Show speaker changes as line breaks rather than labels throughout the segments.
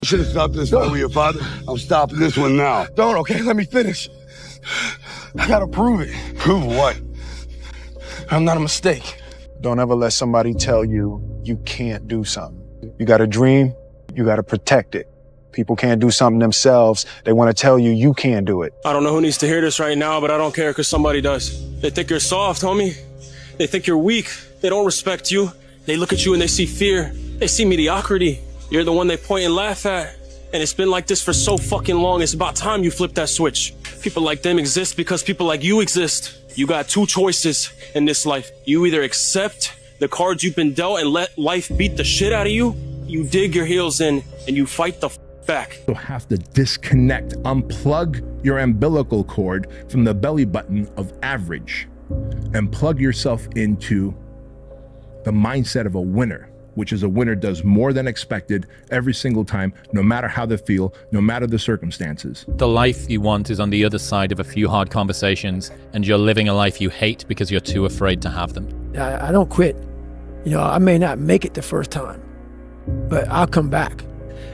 Should have stopped this fight with your father. I'm stopping this one now.
Don't, okay? Let me finish. I gotta prove it.
Prove what?
I'm not a mistake.
Don't ever let somebody tell you you can't do something. You got a dream, you got to protect it. People can't do something themselves. They want to tell you you can't do it.
I don't know who needs to hear this right now, but I don't care because somebody does. They think you're soft, homie. They think you're weak. They don't respect you. They look at you and they see fear. They see mediocrity. You're the one they point and laugh at. And it's been like this for so fucking long. It's about time you flip that switch. People like them exist because people like you exist. You got two choices in this life. You either accept the cards you've been dealt and let life beat the shit out of you. You dig your heels in and you fight the back.
You'll have to disconnect, unplug your umbilical cord from the belly button of average and plug yourself into the mindset of a winner, which is a winner does more than expected every single time, no matter how they feel, no matter the circumstances.
The life you want is on the other side of a few hard conversations, and you're living a life you hate because you're too afraid to have them.
I don't quit. You know, I may not make it the first time, but I'll come back.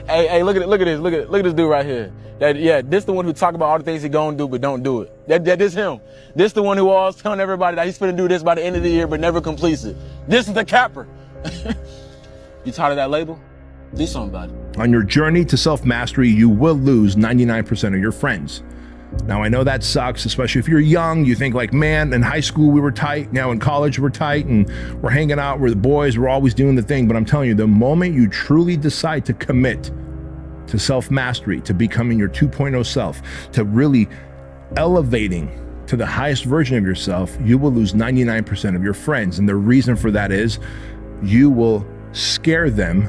Hey, look at this dude right here. This the one who talk about all the things he gonna do but don't do it. This him. This the one who always telling everybody that he's gonna do this by the end of the year but never completes it. This is the capper. You tired of that label? Do something about it.
On your journey to self-mastery, you will lose 99% of your friends. Now, I know that sucks, especially if you're young. You think like, man, in high school we were tight. Now in college we're tight and we're hanging out. We're the boys. We're always doing the thing. But I'm telling you, the moment you truly decide to commit to self-mastery, to becoming your 2.0 self, to really elevating to the highest version of yourself, you will lose 99% of your friends. And the reason for that is you will scare them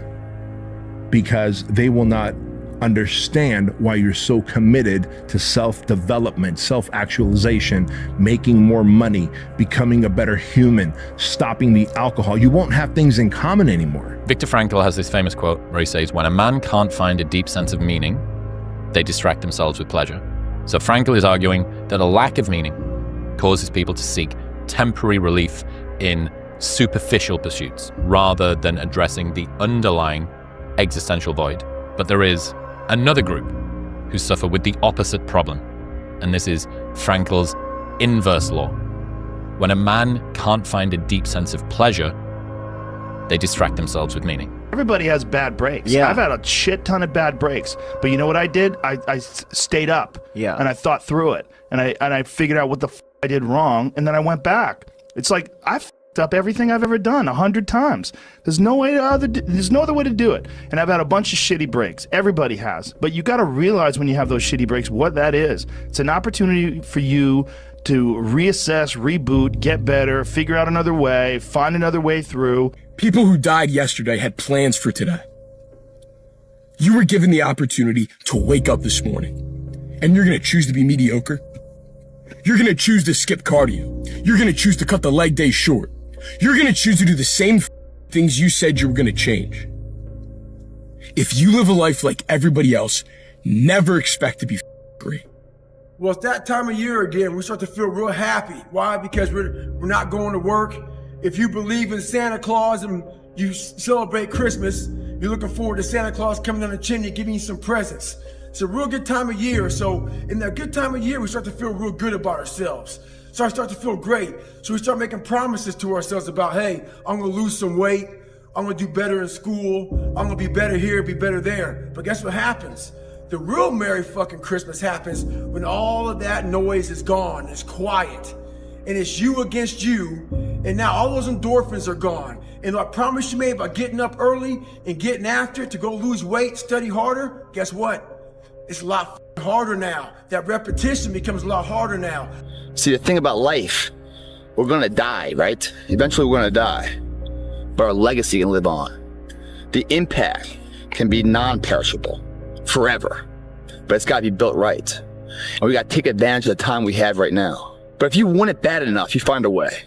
because they will not understand why you're so committed to self-development, self-actualization, making more money, becoming a better human, stopping the alcohol. You won't have things in common anymore.
Viktor Frankl has this famous quote where he says, when a man can't find a deep sense of meaning, they distract themselves with pleasure. So Frankl is arguing that a lack of meaning causes people to seek temporary relief in superficial pursuits rather than addressing the underlying existential void. But there is another group who suffer with the opposite problem, and this is Frankl's inverse law. When a man can't find a deep sense of pleasure, they distract themselves with meaning.
Everybody has bad breaks.
Yeah.
I've had a shit ton of bad breaks, but you know what I did? I stayed up.
Yeah.
And I thought through it, and I figured out what the I did wrong, and then I went back. It's like I've up everything I've ever done 100 times. There's no other way to do it. And I've had a bunch of shitty breaks. Everybody has. But you got to realize when you have those shitty breaks what that is. It's an opportunity for you to reassess, reboot, get better, figure out another way, find another way through.
People who died yesterday had plans for today. You were given the opportunity to wake up this morning, and you're going to choose to be mediocre. You're going to choose to skip cardio. You're going to choose to cut the leg day short. You're going to choose to do the same things you said you were going to change. If you live a life like everybody else, never expect to be great.
Well, it's that time of year again. We start to feel real happy. Why? Because we're not going to work. If you believe in Santa Claus and you celebrate Christmas, you're looking forward to Santa Claus coming down the chimney giving you some presents. It's a real good time of year. So in that good time of year, we start to feel real good about ourselves. So I start to feel great. So we start making promises to ourselves about, hey, I'm gonna lose some weight. I'm gonna do better in school. I'm gonna be better here, be better there. But guess what happens? The real Merry fucking Christmas happens when all of that noise is gone, it's quiet. And it's you against you. And now all those endorphins are gone. And I promise you made about getting up early and getting after it to go lose weight, study harder, guess what? It's a lot harder now. That repetition becomes a lot harder now.
See, the thing about life, we're gonna die, right? Eventually we're gonna die, but our legacy can live on. The impact can be non-perishable forever, but it's gotta be built right. And we gotta take advantage of the time we have right now. But if you want it bad enough, you find a way.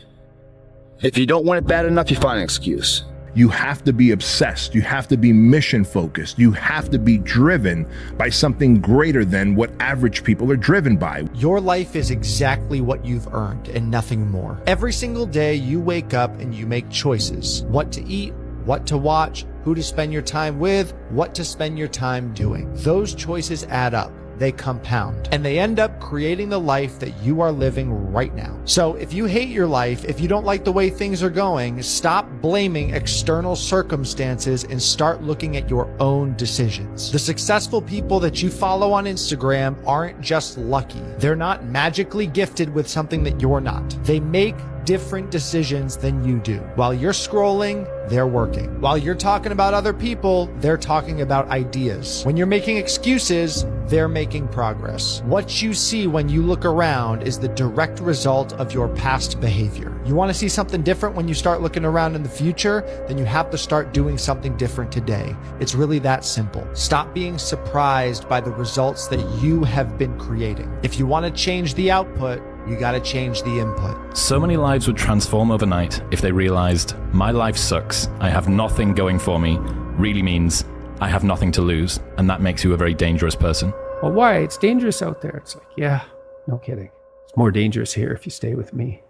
If you don't want it bad enough, you find an excuse.
You have to be obsessed. You have to be mission focused. You have to be driven by something greater than what average people are driven by.
Your life is exactly what you've earned and nothing more. Every single day you wake up and you make choices. What to eat, what to watch, who to spend your time with, what to spend your time doing. Those choices add up. They compound, and they end up creating the life that you are living right now. So if you hate your life, if you don't like the way things are going, stop blaming external circumstances and start looking at your own decisions. The successful people that you follow on Instagram aren't just lucky. They're not magically gifted with something that you're not. They make different decisions than you do. While you're scrolling, they're working. While you're talking about other people, they're talking about ideas. When you're making excuses, they're making progress. What you see when you look around is the direct result of your past behavior. You want to see something different when you start looking around in the future, then you have to start doing something different today. It's really that simple. Stop being surprised by the results that you have been creating. If you want to change the output, you got to change the input.
So many lives would transform overnight if they realized my life sucks, I have nothing going for me, really means I have nothing to lose, and that makes you a very dangerous person.
Well, why? It's dangerous out there. It's like, yeah, no kidding. It's more dangerous here if you stay with me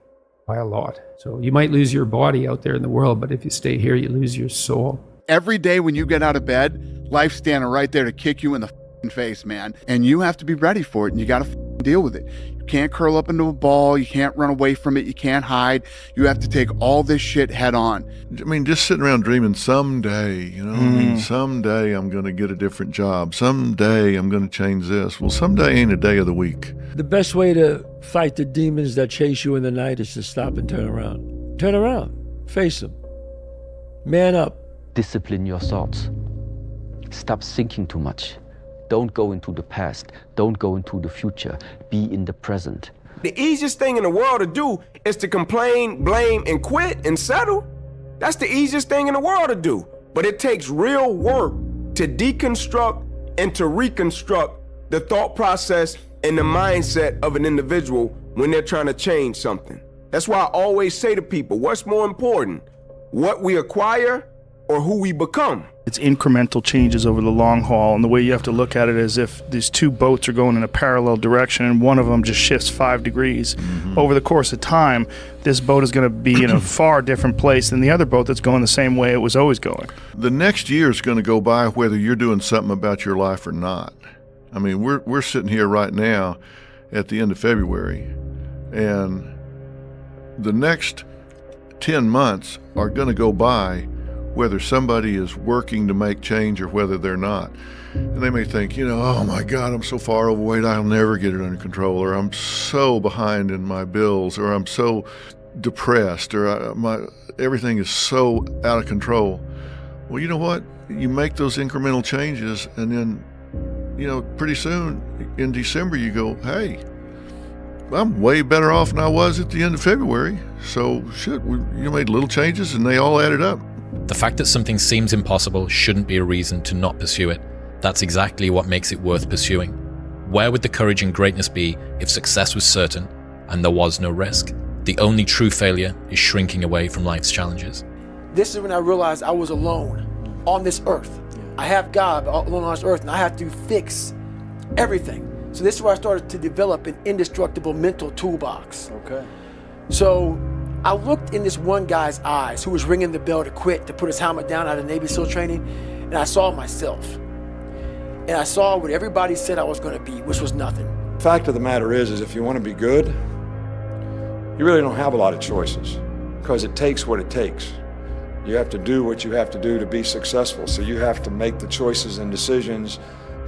by a lot. So you might lose your body out there in the world, but if you stay here, you lose your soul.
Every day when you get out of bed, life's standing right there to kick you in the face, man. And you have to be ready for it, and you got to deal with it. You can't curl up into a ball. You can't run away from it. You can't hide. You have to take all this shit head on.
I mean, just sitting around dreaming someday, you know, I mean, someday I'm going to get a different job. Someday I'm going to change this. Well, someday ain't a day of the week.
The best way to fight the demons that chase you in the night is to stop and turn around. Turn around. Face them. Man up.
Discipline your thoughts. Stop thinking too much. Don't go into the past. Don't go into the future. Be in the present.
The easiest thing in the world to do is to complain, blame, and quit and settle. That's the easiest thing in the world to do. But it takes real work to deconstruct and to reconstruct the thought process and the mindset of an individual when they're trying to change something. That's why I always say to people, what's more important, what we acquire or who we become?
It's incremental changes over the long haul, and the way you have to look at it is if these two boats are going in a parallel direction and one of them just shifts 5 degrees, over the course of time, this boat is going to be in a far different place than the other boat that's going the same way it was always going.
The next year is going to go by whether you're doing something about your life or not. I mean, we're sitting here right now at the end of February, and the next 10 months are going to go by whether somebody is working to make change or whether they're not. And they may think, you know, oh my God, I'm so far overweight, I'll never get it under control, or I'm so behind in my bills, or I'm so depressed, or everything is so out of control. Well, you know what? You make those incremental changes, and then, you know, pretty soon in December you go, hey, I'm way better off than I was at the end of February. So shit, you made little changes and they all added up.
The fact that something seems impossible shouldn't be a reason to not pursue it. That's exactly what makes it worth pursuing. Where would the courage and greatness be if success was certain and there was no risk? The only true failure is shrinking away from life's challenges.
This is when I realized I was alone on this earth. I have God alone on this earth, and I have to fix everything. So this is where I started to develop an indestructible mental toolbox.
Okay.
So I looked in this one guy's eyes who was ringing the bell to quit, to put his helmet down out of Navy SEAL training, and I saw myself. And I saw what everybody said I was going to be, which was nothing.
The fact of the matter is if you want to be good, you really don't have a lot of choices, because it takes what it takes. You have to do what you have to do to be successful. So you have to make the choices and decisions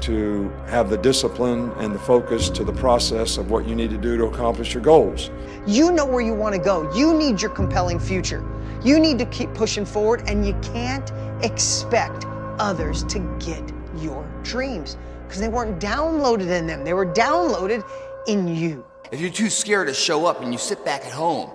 to have the discipline and the focus to the process of what you need to do to accomplish your goals.
You know where you want to go. You need your compelling future. You need to keep pushing forward, and you can't expect others to get your dreams because they weren't downloaded in them. They were downloaded in you.
If you're too scared to show up and you sit back at home,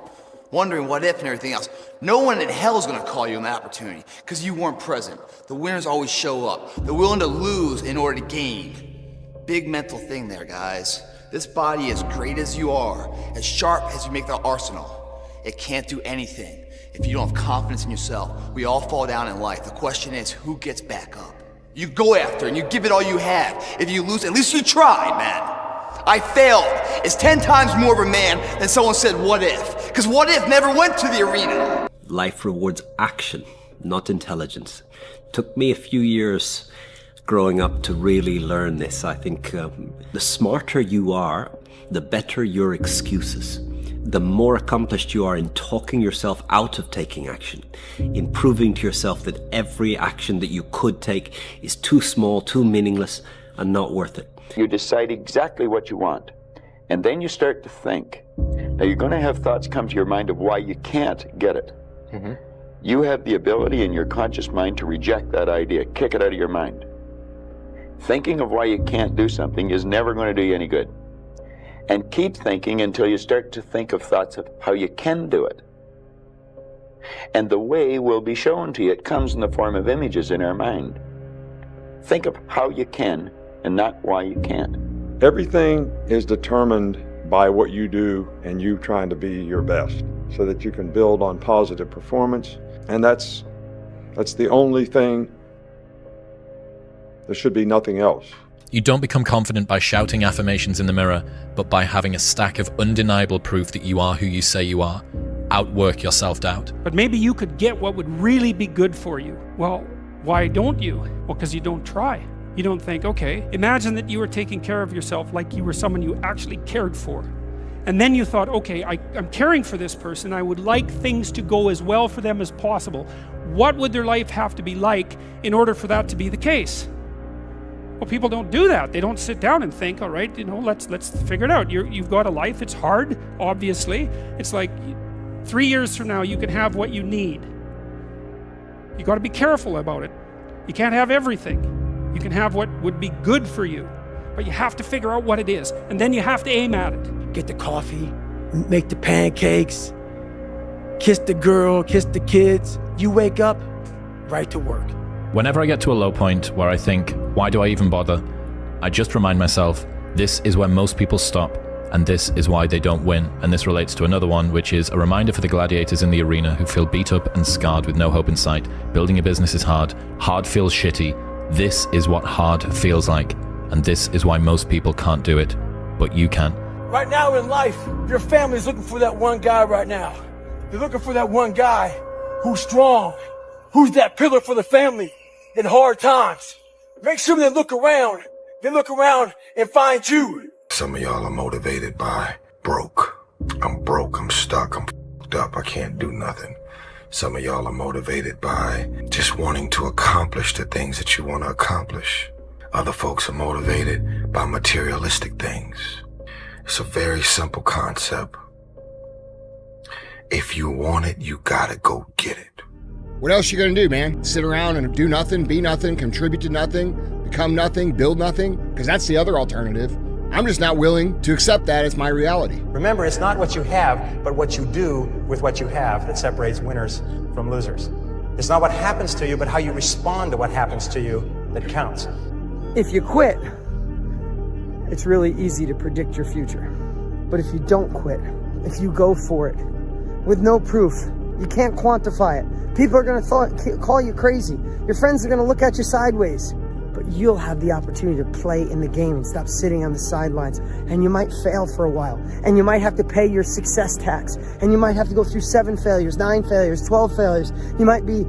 wondering what if and everything else, no one in hell is going to call you an opportunity because you weren't present. The winners always show up. They're willing to lose in order to gain. Big mental thing there, guys. This body, as great as you are, as sharp as you make the arsenal, it can't do anything if you don't have confidence in yourself. We all fall down in life. The question is, who gets back up? You go after and you give it all you have. If you lose, at least you tried, man. I failed. It's 10 times more of a man than someone said, what if? Because what if never went to the arena.
Life rewards action,
not intelligence. Took me a few years growing up to really learn this. I think the smarter you are, the better your excuses. The more accomplished you are in talking yourself out of taking action, in proving to yourself that every action that you could take is too small, too meaningless, and not worth it.
You decide exactly what you want, and then you start to think. Now you're going to have thoughts come to your mind of why you can't get it. You have the ability in your conscious mind to reject that idea, kick it out of your mind. Thinking of why you can't do something is never going to do you any good. And keep thinking until you start to think of thoughts of how you can do it. And the way will be shown to you. It comes in the form of images in our mind. Think of how you can and not why you can't.
Everything is determined by what you do and you trying to be your best so that you can build on positive performance. And that's the only thing. There should be nothing else.
You don't become confident by shouting affirmations in the mirror, but by having a stack of undeniable proof that you are who you say you are. Outwork your self-doubt.
But maybe you could get what would really be good for you. Well, why don't you? Well, because you don't try. You don't think, okay, imagine that you were taking care of yourself like you were someone you actually cared for. And then you thought, okay, I'm caring for this person. I would like things to go as well for them as possible. What would their life have to be like in order for that to be the case? Well, people don't do that. They don't sit down and think, all right, let's figure it out. You've got a life. It's hard, obviously. It's like 3 years from now, you can have what you need. You got to be careful about it. You can't have everything. You can have what would be good for you, but you have to figure out what it is, and then you have to aim at it.
Get the coffee, make the pancakes, kiss the girl, kiss the kids. You wake up, right to work.
Whenever I get to a low point where I think, why do I even bother? I just remind myself, this is where most people stop, and this is why they don't win. And this relates to another one, which is a reminder for the gladiators in the arena who feel beat up and scarred with no hope in sight. Building a business is hard. Hard feels shitty. This is what hard feels like. And this is why most people can't do it, but you can.
Right now in life, your family's looking for that one guy right now. They're looking for that one guy who's strong, who's that pillar for the family in hard times. Make sure they look around and find you.
Some of y'all are motivated by broke. I'm broke, I'm stuck, I'm f***ed up, I can't do nothing. Some of y'all are motivated by just wanting to accomplish the things that you want to accomplish. Other folks are motivated by materialistic things. It's a very simple concept. If you want it, you gotta go get it.
What else you gonna do, man? Sit around and do nothing, be nothing, contribute to nothing, become nothing, build nothing? Because that's the other alternative. I'm just not willing to accept that as my reality.
Remember, it's not what you have, but what you do with what you have that separates winners from losers. It's not what happens to you, but how you respond to what happens to you that counts.
If you quit, it's really easy to predict your future. But if you don't quit, if you go for it, with no proof, you can't quantify it. People are gonna call you crazy. Your friends are gonna look at you sideways. But you'll have the opportunity to play in the game and stop sitting on the sidelines. And you might fail for a while. And you might have to pay your success tax. And you might have to go through 7 failures, 9 failures, 12 failures. You might be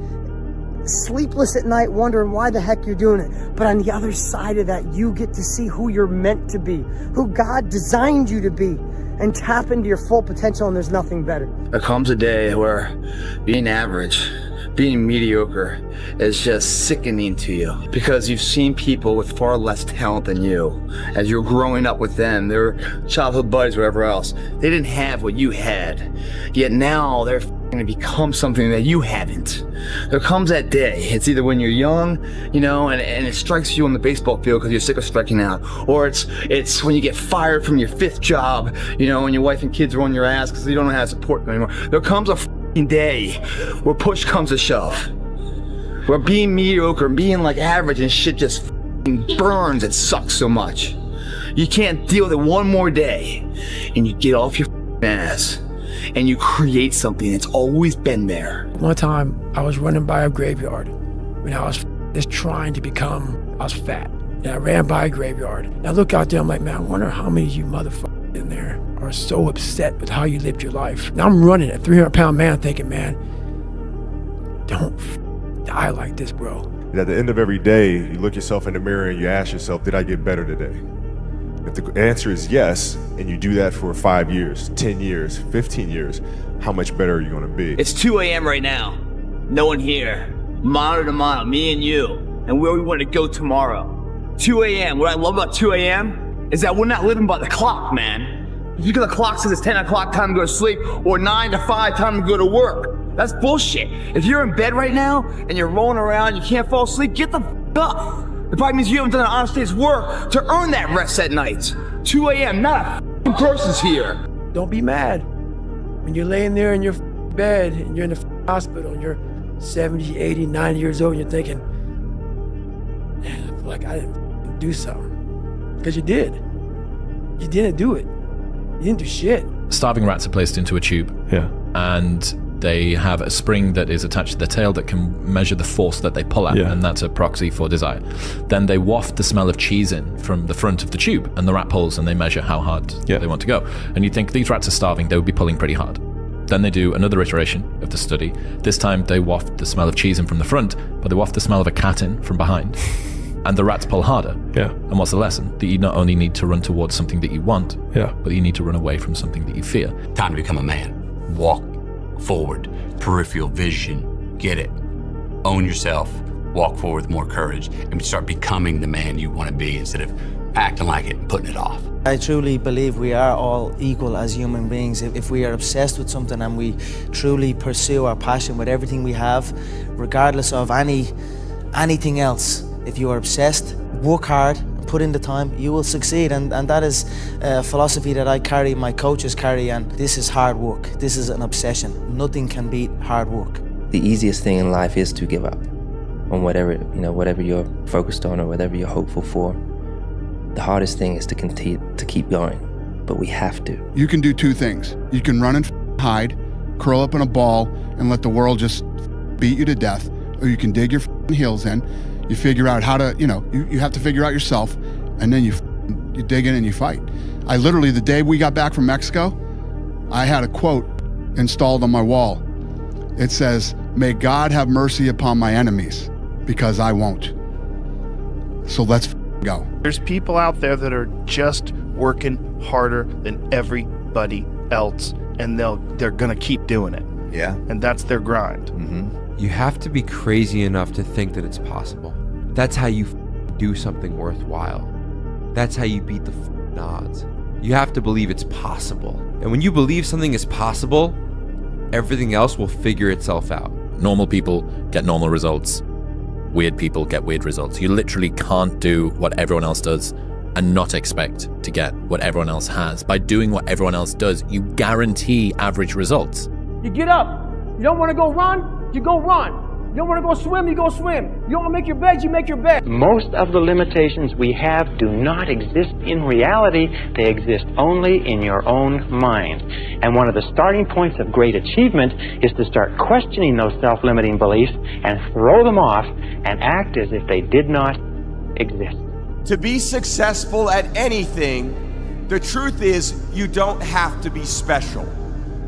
sleepless at night wondering why the heck you're doing it. But on the other side of that, you get to see who you're meant to be, who God designed you to be, and tap into your full potential, and there's nothing better.
There comes a day where being average, being mediocre is just sickening to you because you've seen people with far less talent than you. As you're growing up with them, their childhood buddies, whatever else, they didn't have what you had. Yet now they're going to become something that you haven't. There comes that day. It's either when you're young, and it strikes you on the baseball field because you're sick of striking out, or it's when you get fired from your 5th job, and your wife and kids are on your ass because you don't know how to support them anymore. There comes a day where push comes to shove, where being mediocre and being like average and shit just burns. It sucks so much. You can't deal with it one more day, and you get off your ass and you create something that's always been there.
One time I was running by a graveyard when I was just trying to become, I was fat, and I ran by a graveyard. And I look out there, I'm like, man, I wonder how many of you motherfuckers in there are so upset with how you lived your life. Now I'm running a 300-pound man thinking, man, don't
die like this, bro.
At the end of every day, you look yourself in the mirror and you ask yourself, did I get better today? If the answer is yes, and you do that for 5 years, 10 years, 15 years, how much better are you gonna be?
It's 2 a.m. right now. No one here. Mano to mano, me and you, and where we want to go tomorrow. 2 a.m. What I love about 2 a.m. is that we're not living by the clock, man. Just because the clock says it's 10 o'clock time to go to sleep, or 9 to 5 time to go to work. That's bullshit. If you're in bed right now, and you're rolling around, you can't fall asleep, get the f*** up. It probably means you haven't done an honest day's work to earn that rest at night. 2 a.m., not a person's here.
Don't be mad. When you're laying there in your bed, and you're in the hospital, and you're 70, 80, 90 years old, and you're thinking, man, I feel like I didn't do something. Because you did. You didn't do it. You didn't do shit.
Starving rats are placed into a tube.
Yeah.
And they have a spring that is attached to the tail that can measure the force that they pull at, and that's a proxy for desire. Then they waft the smell of cheese in from the front of the tube, and the rat pulls, and they measure how hard they want to go. And you'd think these rats are starving, they would be pulling pretty hard. Then they do another iteration of the study. This time they waft the smell of cheese in from the front, but they waft the smell of a cat in from behind. And the rats pull harder.
Yeah.
And what's the lesson? That you not only need to run towards something that you want, but you need to run away from something that you fear.
Time to become a man. Walk forward, peripheral vision, get it. Own yourself, walk forward with more courage, and start becoming the man you want to be instead of acting like it and putting it off.
I truly believe we are all equal as human beings. If we are obsessed with something and we truly pursue our passion with everything we have, regardless of anything else, if you are obsessed, work hard, put in the time, you will succeed. And that is a philosophy that I carry, my coaches carry, and this is hard work. This is an obsession. Nothing can beat hard work.
The easiest thing in life is to give up on whatever you're focused on or whatever you're hopeful for. The hardest thing is to continue to keep going, but we have to.
You can do two things. You can run and hide, curl up in a ball, and let the world just beat you to death, or you can dig your heels in. You figure out how to, you have to figure out yourself, and then you dig in and you fight. I literally, the day we got back from Mexico, I had a quote installed on my wall. It says, "May God have mercy upon my enemies, because I won't." So let's go.
There's people out there that are just working harder than everybody else, and they're gonna keep doing it.
Yeah.
And that's their grind.
You have to be crazy enough to think that it's possible. That's how you do something worthwhile. That's how you beat the odds. You have to believe it's possible. And when you believe something is possible, everything else will figure itself out.
Normal people get normal results. Weird people get weird results. You literally can't do what everyone else does and not expect to get what everyone else has. By doing what everyone else does, you guarantee average results.
You get up. You don't want to go run? You go run. You don't want to go swim? You go swim. You don't want to make your bed? You make your bed.
Most of the limitations we have do not exist in reality. They exist only in your own mind. And one of the starting points of great achievement is to start questioning those self-limiting beliefs and throw them off and act as if they did not exist.
To be successful at anything, the truth is you don't have to be special.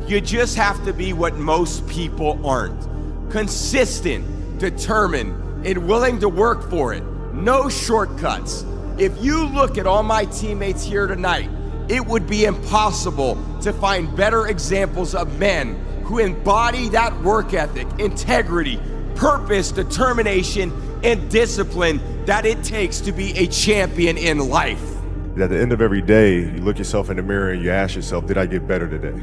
You just have to be what most people aren't. Consistent, determined, and willing to work for it. No shortcuts. If you look at all my teammates here tonight, it would be impossible to find better examples of men who embody that work ethic, integrity, purpose, determination, and discipline that it takes to be a champion in life.
At the end of every day, you look yourself in the mirror and you ask yourself, did I get better today?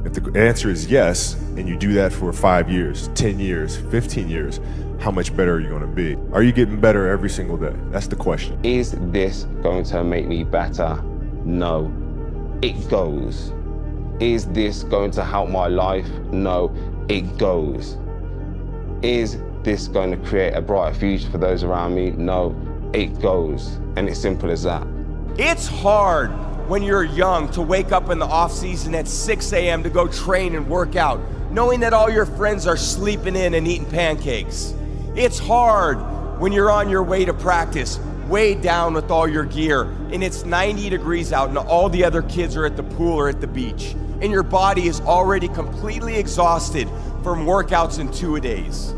If the answer is yes, and you do that for 5 years, 10 years, 15 years, how much better are you gonna be? Are you getting better every single day? That's the question.
Is this going to make me better? No. It goes. Is this going to help my life? No. It goes. Is this going to create a brighter future for those around me? No. It goes. And it's simple as that.
It's hard when you're young to wake up in the off season at 6 a.m. to go train and work out, knowing that all your friends are sleeping in and eating pancakes. It's hard when you're on your way to practice, weighed down with all your gear, and it's 90 degrees out and all the other kids are at the pool or at the beach, and your body is already completely exhausted from workouts in 2 days.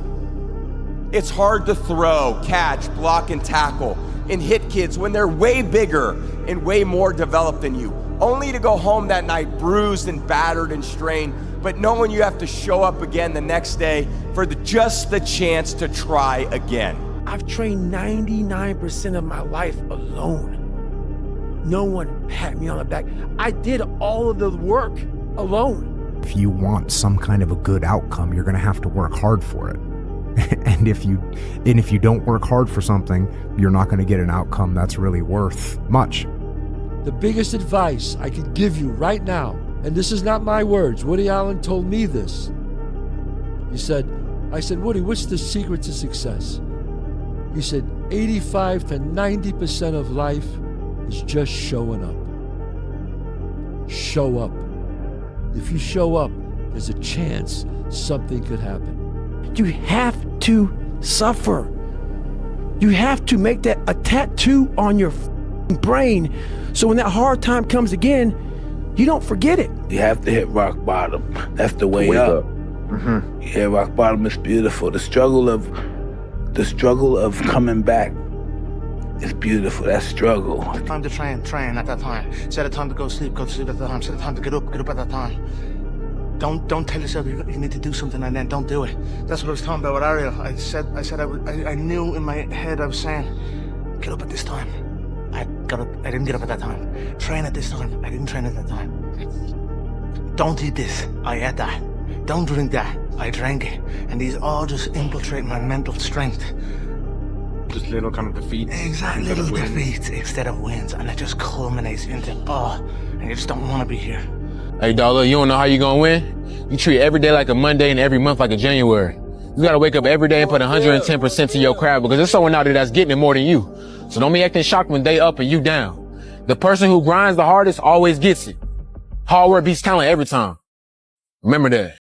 It's hard to throw, catch, block, and tackle, and hit kids when they're way bigger and way more developed than you, only to go home that night bruised and battered and strained, but knowing you have to show up again the next day for just the chance to try again.
I've trained 99% of my life alone. No one pat me on the back. I did all of the work alone.
If you want some kind of a good outcome, you're gonna have to work hard for it. And if you don't work hard for something, you're not gonna get an outcome that's really worth much.
The biggest advice I could give you right now, and this is not my words, Woody Allen told me this. I said, Woody, what's the secret to success? He said, 85 to 90% of life is just showing up. Show up. If you show up, there's a chance something could happen.
You have to suffer. You have to make that a tattoo on your brain so when that hard time comes again, you don't forget it.
You have to hit rock bottom. That's the way up. Mm-hmm. Yeah, rock bottom is beautiful. The struggle of coming back is beautiful. That struggle.
Time to train at that time. Set a time to go to sleep at that time. Set a time to get up at that time. Don't tell yourself you need to do something and then don't do it. That's what I was talking about with Ariel. I knew in my head I was saying, get up at this time. I didn't get up at that time. Train at this time. I didn't train at that time. Don't eat this. I ate that. Don't drink that. I drank it. And these all just infiltrate my mental strength.
Just little kind of defeats.
Exactly, little defeats instead of wins. And it just culminates into, and you just don't want to be here.
Hey, dog, look, you don't know how you gonna win? You treat every day like a Monday and every month like a January. You gotta wake up every day and put 110% to your craft because there's someone out there that's getting it more than you. So don't be acting shocked when they up and you down. The person who grinds the hardest always gets it. Hard work beats talent every time. Remember that.